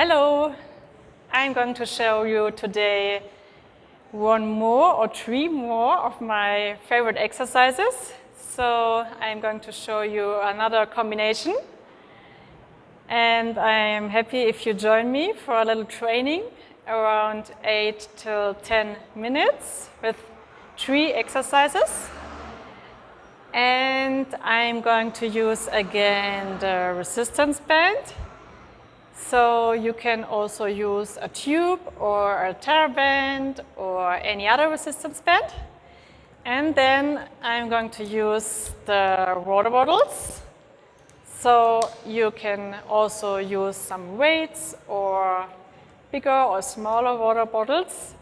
Hello, I'm going to show you today one more or three more of my favorite exercises. So I'm going to show you another combination. And I'm happy if you join me for a little training around 8 till 10 minutes with 3 exercises. And I'm going to use again the resistance band. So you can also use a tube or a TheraBand or any other resistance band. And then I'm going to use the water bottles. So you can also use some weights or bigger or smaller water bottles.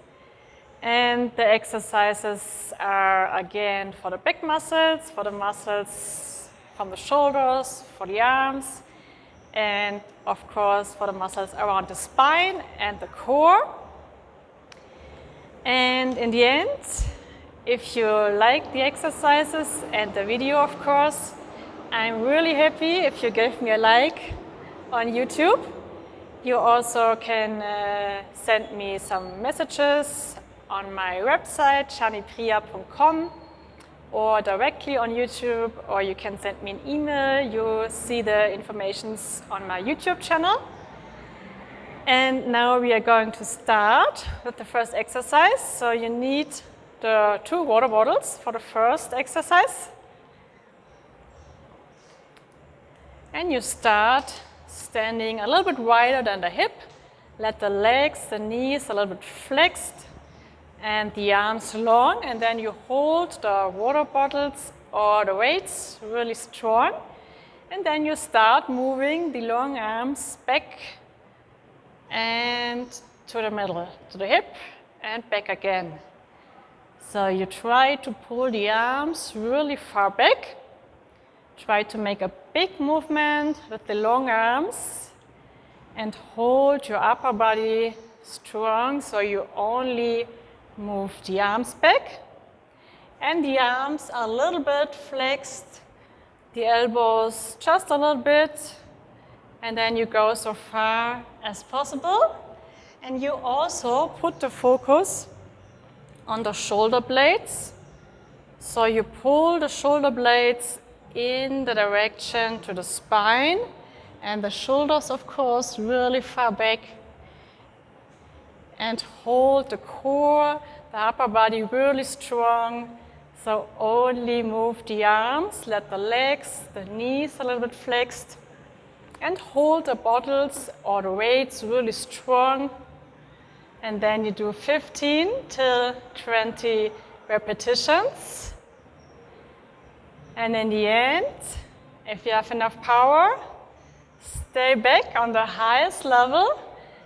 And the exercises are again for the back muscles, for the muscles from the shoulders, for the arms, and of course for the muscles around the spine and the core. And in the end, if you like the exercises and the video, of course, I'm really happy if you give me a like on YouTube. You also can send me some messages on my website, Shanipriya.com, or directly on YouTube, or you can send me an email. You see the informations on my YouTube channel. And now we are going to start with the first exercise. So you need the 2 water bottles for the first exercise. And you start standing a little bit wider than the hip. Let the legs, the knees a little bit flexed, and the arms long, and then you hold the water bottles or the weights really strong, and then you start moving the long arms back and to the middle, to the hip, and back again. So you try to pull the arms really far back. Try to make a big movement with the long arms and hold your upper body strong, so you only move the arms back, and the arms are a little bit flexed, the elbows just a little bit, and then you go so far as possible. And you also put the focus on the shoulder blades. So you pull the shoulder blades in the direction to the spine, and the shoulders, of course, really far back. And hold the core, the upper body really strong. So only move the arms, let the legs, the knees a little bit flexed, and hold the bottles or the weights really strong. And then you do 15 till 20 repetitions. And in the end, if you have enough power, stay back on the highest level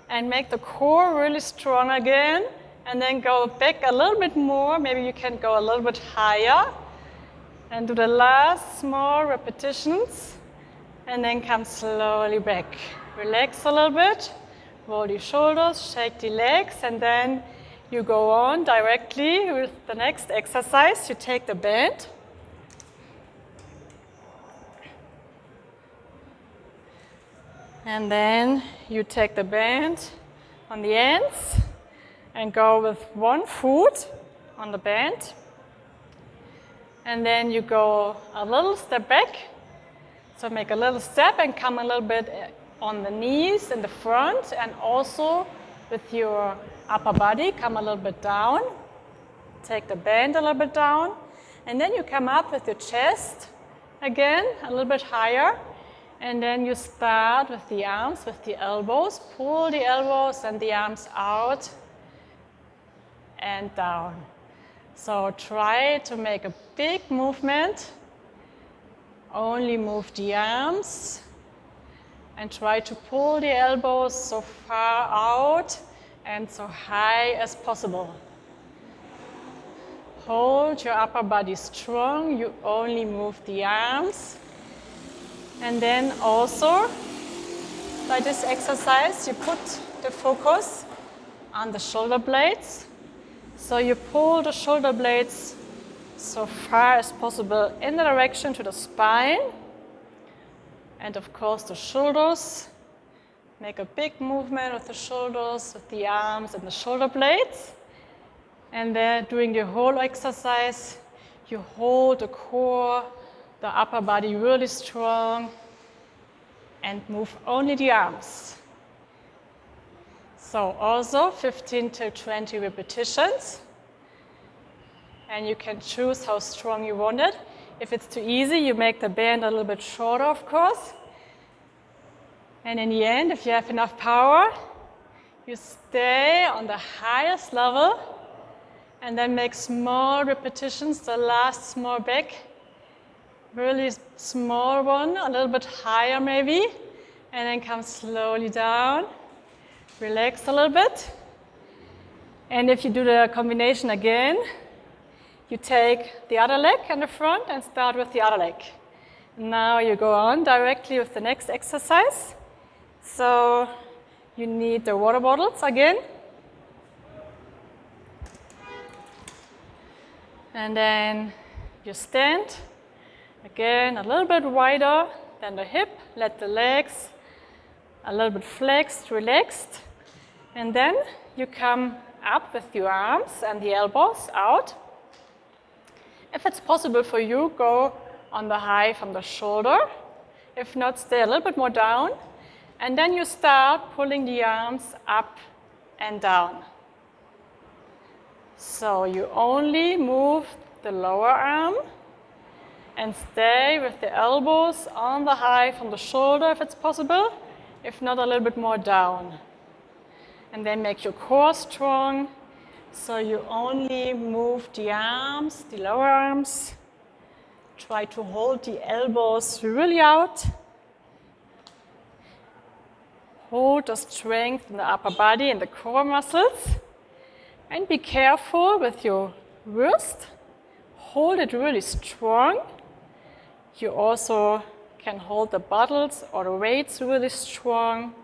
and make the core really strong again, and then go back a little bit more. Maybe you can go a little bit higher and do the last small repetitions, and then come slowly back. Relax a little bit, roll the shoulders, shake the legs, and then you go on directly with the next exercise. You take the band. And then you take the band on the ends and go with one foot on the band. And then you go a little step back. So make a little step and come a little bit on the knees in the front, and also with your upper body, come a little bit down. Take the band a little bit down. And then you come up with your chest again, a little bit higher. And then you start with the arms, with the elbows. Pull the elbows and the arms out and down. So try to make a big movement. Only move the arms. And try to pull the elbows so far out and so high as possible. Hold your upper body strong. You only move the arms. And then also, by this exercise, you put the focus on the shoulder blades. So you pull the shoulder blades so far as possible in the direction to the spine. And of course, the shoulders Make a big movement with the shoulders, with the arms and the shoulder blades. And then during the whole exercise, you hold the core, the upper body really strong, and move only the arms. So also 15 to 20 repetitions. And you can choose how strong you want it. If it's too easy, you make the band a little bit shorter, of course. And in the end, if you have enough power, you stay on the highest level and then make small repetitions, the last small back, really small one, a little bit higher maybe, and then come slowly down. Relax a little bit. And if you do the combination again, you take the other leg in the front and start with the other leg. Now you go on directly with the next exercise. So you need the water bottles again. And then you stand again a little bit wider than the hip. Let the legs a little bit flexed, relaxed. And then you come up with your arms and the elbows out. If it's possible for you, go on the high from the shoulder. If not, stay a little bit more down. And then you start pulling the arms up and down. So you only move the lower arm and stay with the elbows on the high from the shoulder if it's possible. If not, a little bit more down. And then make your core strong. So you only move the arms, the lower arms. Try to hold the elbows really out. Hold the strength in the upper body and the core muscles. And be careful with your wrist. Hold it really strong. You also can hold the bottles or the weights really strong.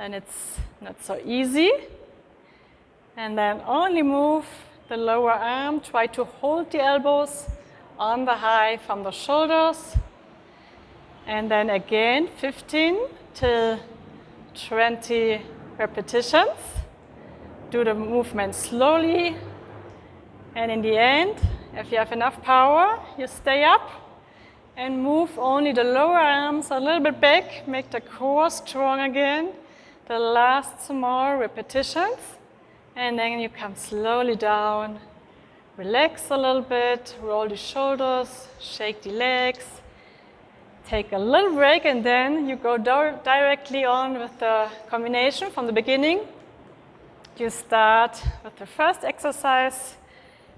And it's not so easy. And then only move the lower arm. Try to hold the elbows on the high from the shoulders. And then again, 15 till 20 repetitions. Do the movement slowly. And in the end, if you have enough power, you stay up and move only the lower arms a little bit back. Make the core strong again. The last small repetitions. And then you come slowly down. Relax a little bit. Roll the shoulders. Shake the legs. Take a little break, and then you go directly on with the combination from the beginning. You start with the first exercise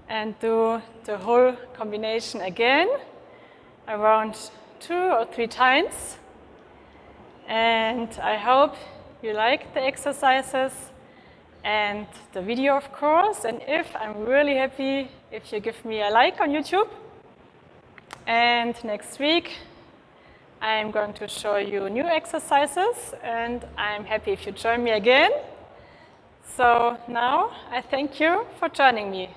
and do the whole combination again, around 2 or 3 times. And I hope you like the exercises and the video, of course. And I'm really happy if you give me a like on YouTube. And next week, I'm going to show you new exercises, and I'm happy if you join me again. So now I thank you for joining me.